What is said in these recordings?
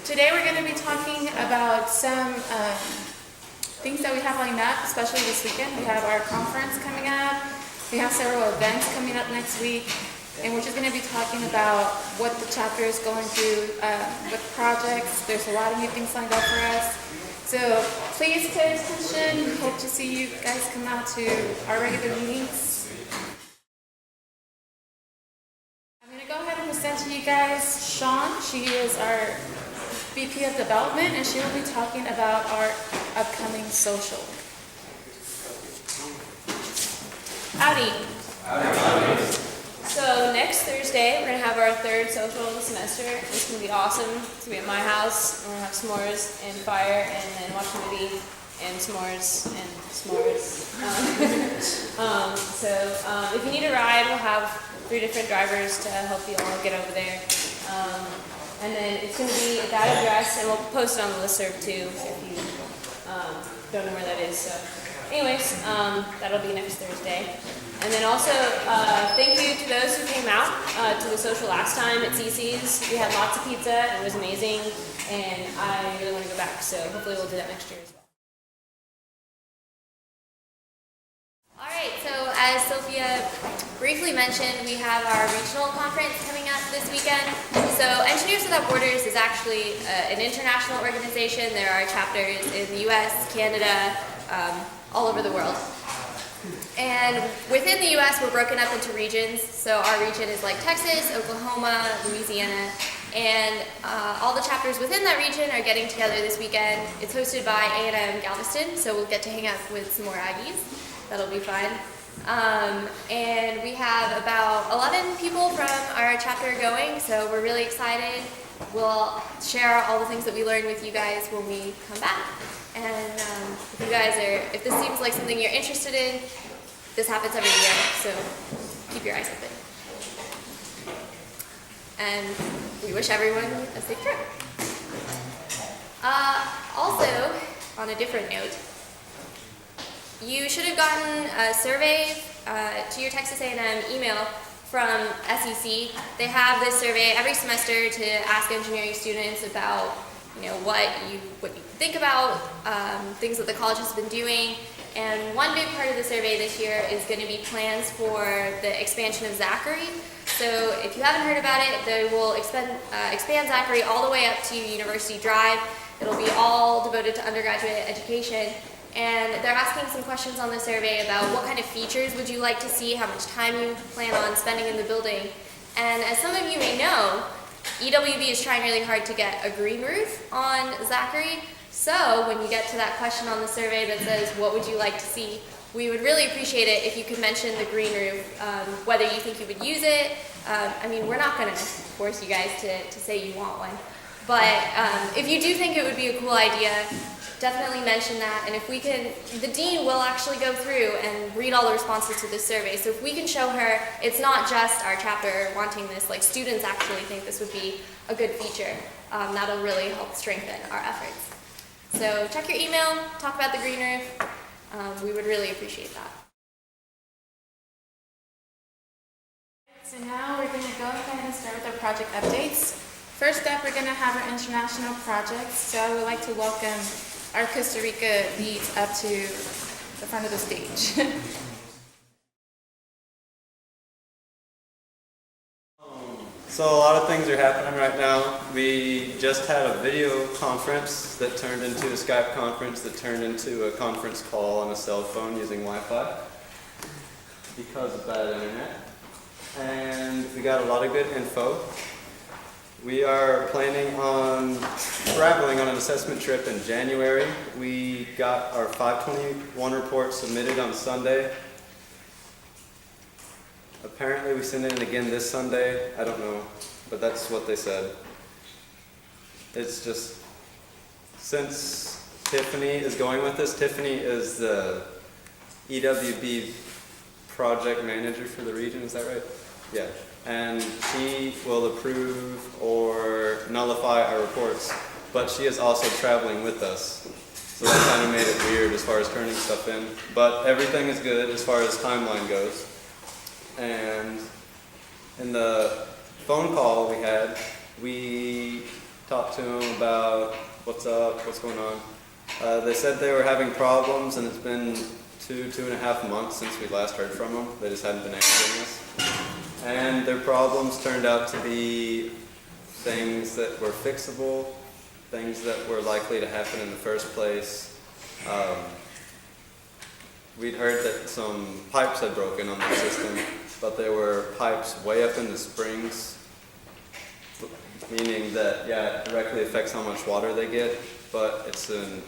Today we're going to be talking about some things that we have lined up, especially this weekend. We have our conference coming up. We have several events coming up next week. And we're just going to be talking about what the chapter is going through with projects. There's a lot of new things lined up for us. So please pay attention. Hope to see you guys come out to our regular meetings. I'm going to go ahead and present to you guys Sean. She is our VP of Development, and she will be talking about our upcoming social. Howdy. Howdy. So next Thursday, we're going to have our third social of the semester. It's going to be awesome. It's going to be at my house. We're going to have s'mores and fire and then watch a movie and s'mores and s'mores. If you need a ride, we'll have 3 different drivers to help you all get over there. And then it's going to be at that address, and we'll post it on the listserv too if you don't know where that is. So anyways, that'll be next Thursday. And then also, thank you to those who came out to the social last time at CC's. We had lots of pizza, and it was amazing, and I really want to go back, so hopefully we'll do that next year as well. Alright, so as Sophia briefly mentioned, we have our regional conference coming up this weekend. So Engineers Without Borders is actually an international organization. There are chapters in the US, Canada, all over the world. And within the US, we're broken up into regions. So our region is like Texas, Oklahoma, Louisiana, and all the chapters within that region are getting together this weekend. It's hosted by A&M Galveston, so we'll get to hang out with some more Aggies. That'll be fun. And we have about 11 people from our chapter going, so we're really excited. We'll share all the things that we learned with you guys when we come back. And if this seems like something you're interested in, this happens every year, so keep your eyes open. And we wish everyone a safe trip. Also, on a different note, you should have gotten a survey to your Texas A&M email from SEC. They have this survey every semester to ask engineering students about what you think about things that the college has been doing. And one big part of the survey this year is going to be plans for the expansion of Zachary. So if you haven't heard about it, they will expand Zachary all the way up to University Drive. It'll be all devoted to undergraduate education. And they're asking some questions on the survey about what kind of features would you like to see, how much time you plan on spending in the building. And as some of you may know, EWB is trying really hard to get a green roof on Zachary. So when you get to that question on the survey that says, what would you like to see, we would really appreciate it if you could mention the green roof, whether you think you would use it. I mean, we're not going to force you guys to say you want one. But if you do think it would be a cool idea, definitely mention that. And if we can, the dean will actually go through and read all the responses to this survey. So if we can show her it's not just our chapter wanting this, like students actually think this would be a good feature, that'll really help strengthen our efforts. So check your email, talk about the green roof. We would really appreciate that. So now we're going to go ahead and start with our project updates. First up, we're going to have our international projects. So I would like to welcome our Costa Rica leads up to the front of the stage. So a lot of things are happening right now. We just had a video conference that turned into a Skype conference that turned into a conference call on a cell phone using Wi-Fi because of bad internet. And we got a lot of good info. We are planning on traveling on an assessment trip in January. We got our 521 report submitted on Sunday. Apparently we send it in again this Sunday. I don't know, but that's what they said. It's just, since Tiffany is going with us, Tiffany is the EWB project manager for the region, is that right? Yeah. And she will approve or nullify our reports, but she is also traveling with us. So that kind of made it weird as far as turning stuff in. But everything is good as far as timeline goes. And in the phone call we had, we talked to them about what's up, what's going on. They said they were having problems, and it's been 2.5 months since we last heard from them. They just hadn't been answering us. And their problems turned out to be things that were fixable, things that were likely to happen in the first place. We'd heard that some pipes had broken on the system, but there were pipes way up in the springs, meaning that, yeah, it directly affects how much water they get, but it's an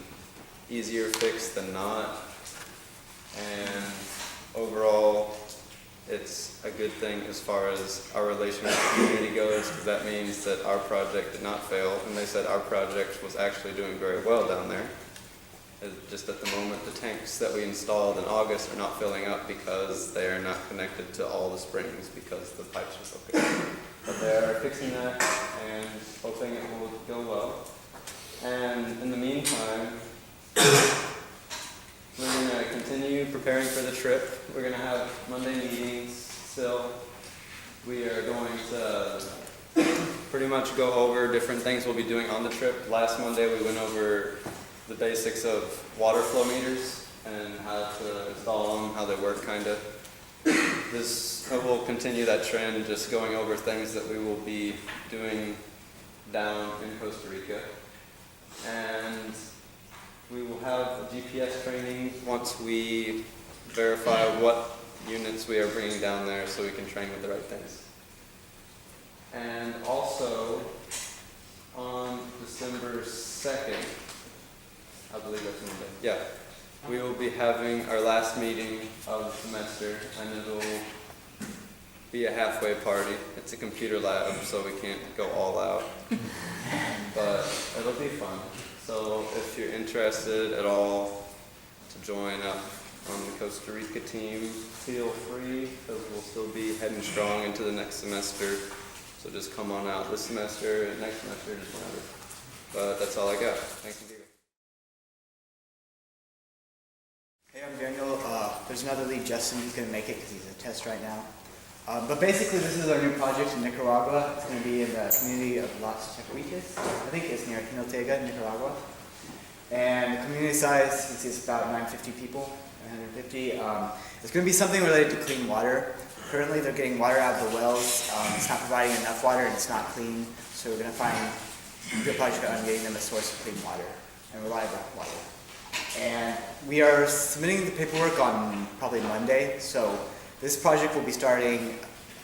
easier fix than not. And overall, it's a good thing as far as our relation with the community goes, because that means that our project did not fail, and they said our project was actually doing very well down there. Just at the moment, the tanks that we installed in August are not filling up because they are not connected to all the springs because the pipes are so big. But they're fixing that and hoping it will go well. And in the meantime, we're going to continue preparing for the trip. We're going to have Monday meetings still. We are going to pretty much go over different things we'll be doing on the trip. Last Monday we went over the basics of water flow meters and how to install them, how they work kind of. We'll continue that trend, just going over things that we will be doing down in Costa Rica. And we will have a GPS training once we verify what units we are bringing down there so we can train with the right things. And also, on December 2nd, I believe that's Monday, yeah, we will be having our last meeting of the semester, and it'll be a halfway party. It's a computer lab, so we can't go all out, but it'll be fun. So if you're interested at all to join up on the Costa Rica team, feel free, because we'll still be heading strong into the next semester. So just come on out this semester and next semester, just whenever. But that's all I got. Thank you. Hey, I'm Daniel. There's another lead, Justin. He's going to make it because he's at test right now. But basically, this is our new project in Nicaragua. It's going to be in the community of Las Chacuitas. I think it's near Jinotega, Nicaragua. And the community size, you see, it's about 950 people, 950. It's going to be something related to clean water. Currently, they're getting water out of the wells. It's not providing enough water, and it's not clean. So we're going to do a project on getting them a source of clean water and reliable water. And we are submitting the paperwork on probably Monday. So this project will be starting,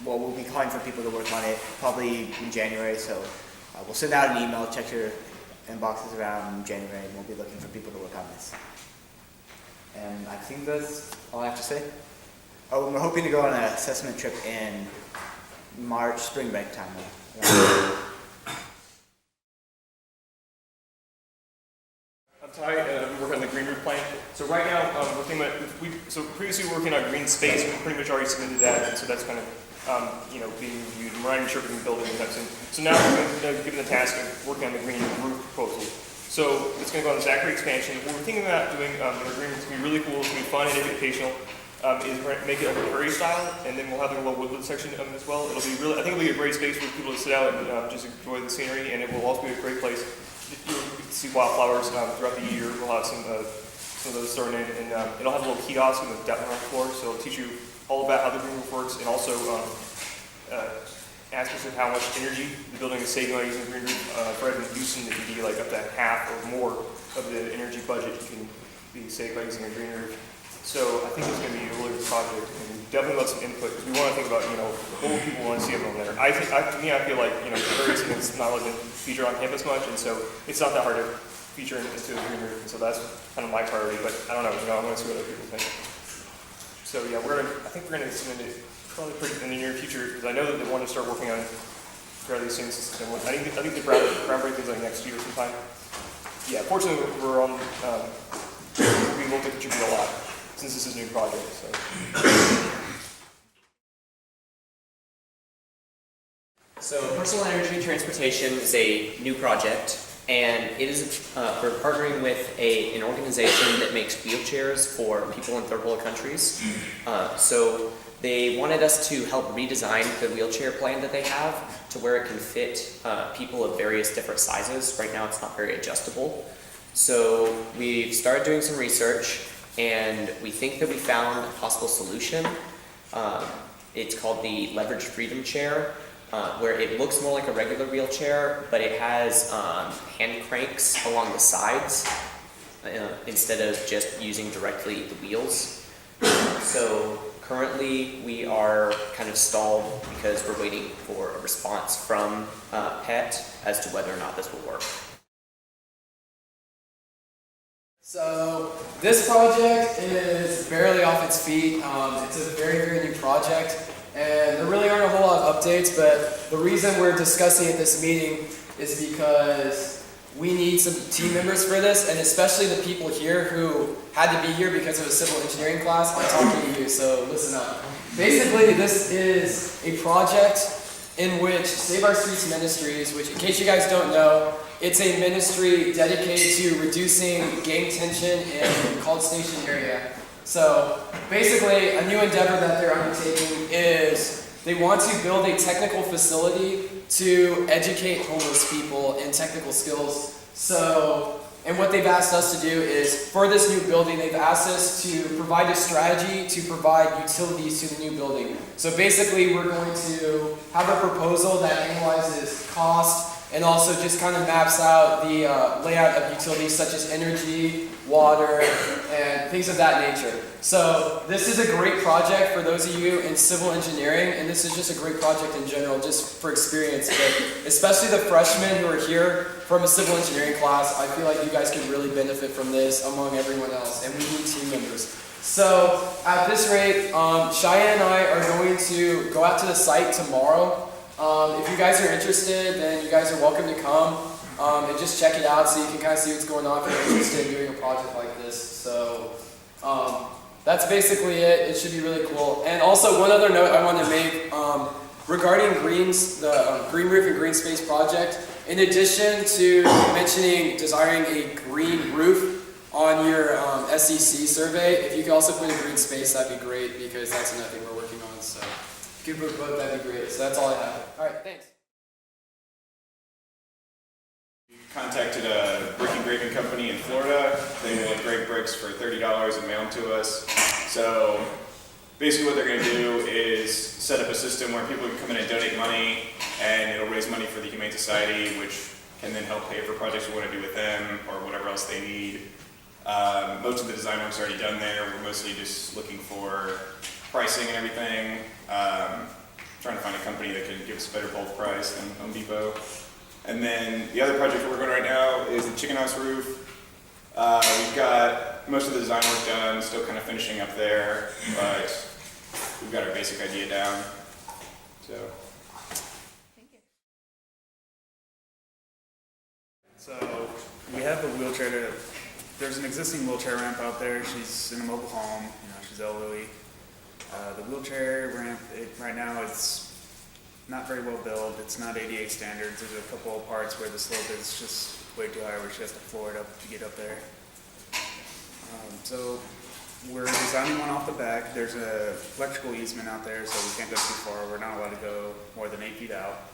well, we'll be calling for people to work on it probably in January. So we'll send out an email, check your inboxes around January, and we'll be looking for people to work on this. And I think that's all I have to say. Oh, and we're hoping to go on an assessment trip in March, spring break time. Ty, we work on the green roof plan. So right now, we're thinking about, so previously we were working on green space. We pretty much already submitted that, and so that's kind of, being reviewed. And we're not even sure if we can build it and everything. So now we're given the task of working on the green roof proposal. So it's going to go on the Zachary expansion. What we're thinking about doing in the green room is going to be really cool. It's going to be fun and educational. Is we're going to make it a prairie style, and then we'll have the little woodland section as well. It'll be really, I think it'll be a great space for people to sit out and just enjoy the scenery, and it will also be a great place. You can see wildflowers throughout the year. We'll have some of those thrown in, and it'll have a little kiosk on the floor, so it'll teach you all about how the green roof works, and also aspects of how much energy the building is saving by using the green roof. Fred and Houston, it can be like up to half or more of the energy budget you can be saved by using a green roof. So I think it's going to be a really good project, and we definitely let some input, because we want to think about, what will people want to see on there. I feel like, prairie is not really been featured on campus much, and so it's not that hard to feature into a green roof, and so that's kind of my priority, but I don't know, I'm going to see what other people think. So yeah, I think we're going to submit it probably in the near future, because I know that they want to start working on it fairly soon. I think the groundbreaking is like next year sometime. Yeah, fortunately we're on, we will contribute a lot, since this is a new project. So personal energy transportation is a new project, and it is we're partnering with an organization that makes wheelchairs for people in third world countries. So they wanted us to help redesign the wheelchair plan that they have to where it can fit people of various different sizes. Right now it's not very adjustable. So we've started doing some research, and we think that we found a possible solution. It's called the Leverage Freedom Chair, where it looks more like a regular wheelchair, but it has hand cranks along the sides instead of just using directly the wheels. So currently we are kind of stalled because we're waiting for a response from PET as to whether or not this will work. So this project is barely off its feet. It's a very, very new project, and there really aren't a whole lot of updates, but the reason we're discussing at this meeting is because we need some team members for this, and especially the people here who had to be here because of a civil engineering class. I'm talking to you, so listen up. Basically, this is a project in which Save Our Streets Ministries, which in case you guys don't know, it's a ministry dedicated to reducing gang tension in the College Station area. So basically, a new endeavor that they're undertaking is they want to build a technical facility to educate homeless people in technical skills. So, and what they've asked us to do is, for this new building, they've asked us to provide a strategy to provide utilities to the new building. So basically, we're going to have a proposal that analyzes cost and also just kind of maps out the layout of utilities such as energy, water, and things of that nature. So this is a great project for those of you in civil engineering, and this is just a great project in general, just for experience, but especially the freshmen who are here from a civil engineering class. I feel like you guys could really benefit from this among everyone else, and we need team members. So at this rate, Cheyenne and I are going to go out to the site tomorrow. If you guys are interested, then you guys are welcome to come and just check it out so you can kind of see what's going on if you're interested in doing a project like this. So that's basically it. It should be really cool. And also one other note I want to make regarding the Green Roof and Green Space project. In addition to mentioning desiring a green roof on your SEC survey, if you could also put a green space, that'd be great, because that's another thing we're working on. So if you could put both, that'd be great. So that's all I have. All right, thanks. Contacted a brick engraving company in Florida. They will engrave bricks for $30 and mail them to us. So basically what they're going to do is set up a system where people can come in and donate money, and it'll raise money for the Humane Society, which can then help pay for projects we want to do with them or whatever else they need. Most of the design work's already done there. We're mostly just looking for pricing and everything. Trying to find a company that can give us a better bulk price than Home Depot. And then the other project we're working on right now is the chicken house roof. We've got most of the design work done, still kind of finishing up there, but we've got our basic idea down. So. Thank you. So we have a wheelchair. There's an existing wheelchair ramp out there. She's in a mobile home. She's elderly. The wheelchair ramp right now it's not very well built. It's not ADA standards. There's a couple of parts where the slope is just way too high, where she has to floor it up to get up there. So we're designing one off the back. There's a electrical easement out there, so we can't go too far. We're not allowed to go more than 8 feet out.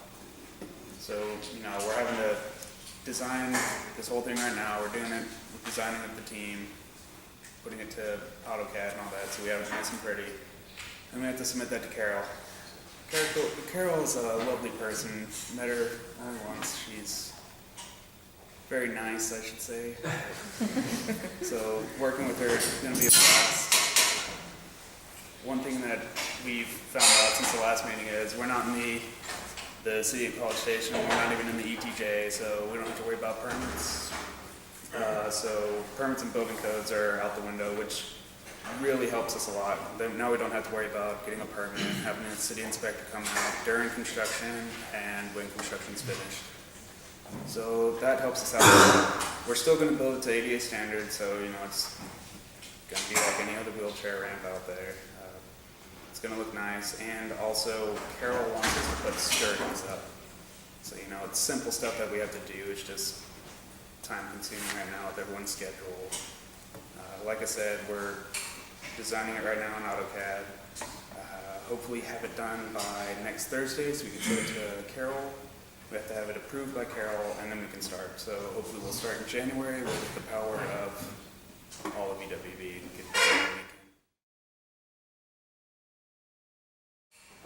So we're having to design this whole thing right now. We're doing it. We're designing with the team, putting it to AutoCAD and all that, so we have it nice and pretty. And we have to submit that to Carol. Carol is a lovely person. Met her once. She's very nice, I should say. So working with her is going to be a blast. One thing that we've found out since the last meeting is we're not in the city of College Station. We're not even in the ETJ, so we don't have to worry about permits. So permits and building codes are out the window, which really helps us a lot. Now we don't have to worry about getting a permit, having a city inspector come out during construction and when construction's finished. So that helps us out. We're still going to build it to ADA standards, so it's going to be like any other wheelchair ramp out there. It's going to look nice, and also Carol wants us to put skirtings up. So it's simple stuff that we have to do. It's just time consuming right now with everyone's schedule. Like I said, we're designing it right now in AutoCAD. hopefully have it done by next Thursday so we can show it to Carol. We have to have it approved by Carol and then we can start. So hopefully we'll start in January with the power of all of EWB and get that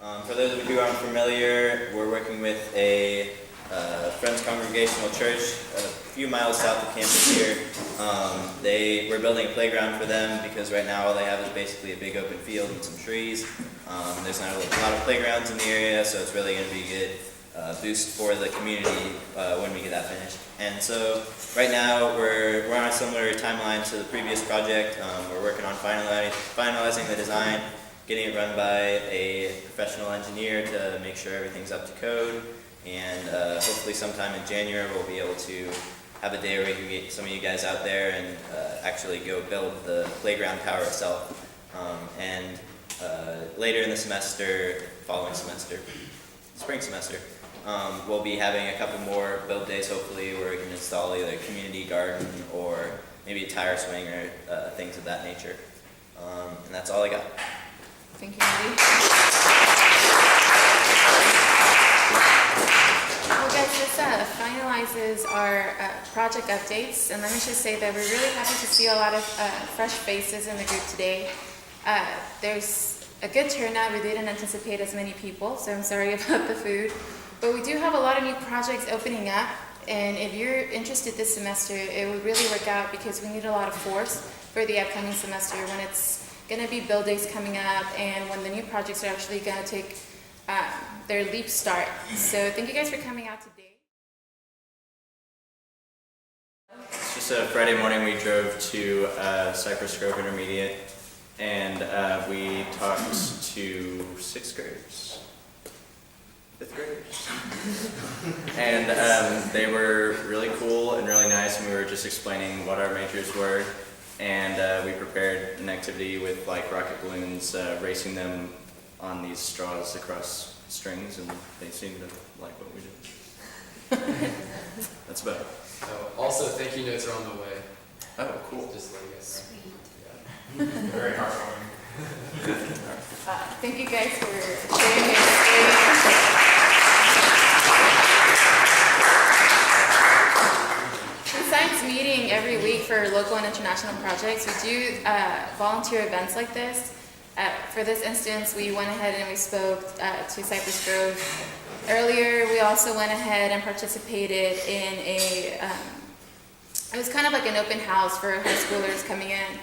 done. For those of you who aren't familiar, we're working with a Friends Congregational Church a few miles south of campus here. We're building a playground for them because right now all they have is basically a big open field and some trees. There's not a lot of playgrounds in the area, so it's really going to be a good boost for the community when we get that finished. And so right now we're on a similar timeline to the previous project. We're working on finalizing the design, getting it run by a professional engineer to make sure everything's up to code, and hopefully sometime in January we'll be able to have a day where we can get some of you guys out there and actually go build the playground tower itself. And later in the semester, following semester, spring semester, we'll be having a couple more build days hopefully where we can install either a community garden or maybe a tire swing or things of that nature. And that's all I got. Thank you, Andy. Well, guys, this finalizes our project updates, and let me just say that we're really happy to see a lot of fresh faces in the group today. There's a good turnout. We didn't anticipate as many people, so I'm sorry about the food. But we do have a lot of new projects opening up, and if you're interested this semester, it would really work out because we need a lot of force for the upcoming semester when it's going to be build days coming up and when the new projects are actually going to take their leap start. So thank you guys for coming out today. It's just a Friday morning we drove to Cypress Grove Intermediate and we talked to 6th graders, 5th graders. And they were really cool and really nice, and we were just explaining what our majors were. And we prepared an activity with like rocket balloons, racing them on these straws across strings, and they seemed to like what we did. That's about it. Also, thank you notes are on the way. Oh, cool. Just letting you guys know. Very heartwarming. Thank you guys for sharing your experience. Besides meeting every week for local and international projects, we do volunteer events like this. For this instance, we went ahead and we spoke to Cypress Grove. Earlier, we also went ahead and participated in it was kind of like an open house for high schoolers coming in.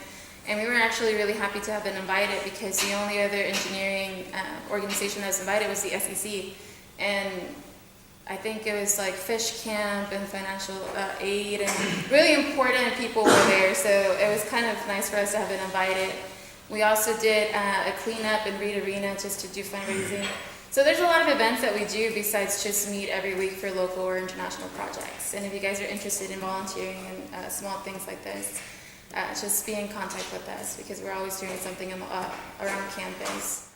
And we were actually really happy to have been invited because the only other engineering organization that was invited was the SEC. And I think it was like Fish Camp and Financial Aid and really important people were there. So it was kind of nice for us to have been invited. We also did a cleanup in Reed Arena just to do fundraising. So there's a lot of events that we do besides just meet every week for local or international projects. And if you guys are interested in volunteering and small things like this, just be in contact with us because we're always doing something around campus.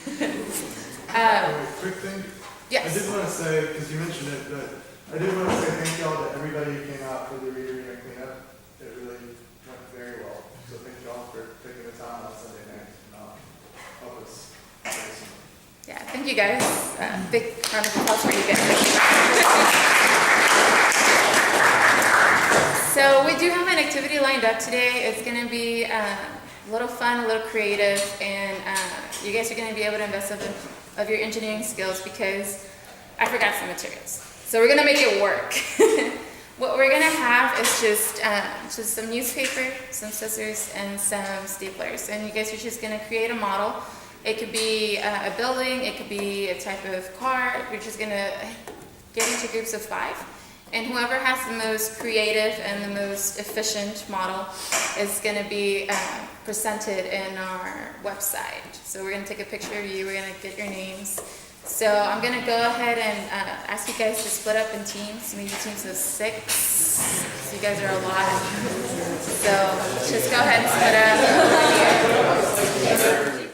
Quick thing? Yes. I did want to say, because you mentioned it, but I did want to say thank y'all to everybody who came out for the Reed Arena cleanup. It really went very well. So thank y'all for taking the time on Sunday night and help us. Yeah, thank you guys. Big round of applause for you guys. So we do have an activity lined up today. It's going to be a little fun, a little creative, and you guys are going to be able to invest of your engineering skills because I forgot some materials. So we're going to make it work. What we're going to have is just some newspaper, some scissors, and some staplers. And you guys are just going to create a model. It could be a building, it could be a type of car. We're just going to get into groups of 5. And whoever has the most creative and the most efficient model is going to be presented in our website. So we're going to take a picture of you, we're going to get your names. So I'm going to go ahead and ask you guys to split up in teams, maybe teams of 6. So you guys are a lot. So just go ahead and split up.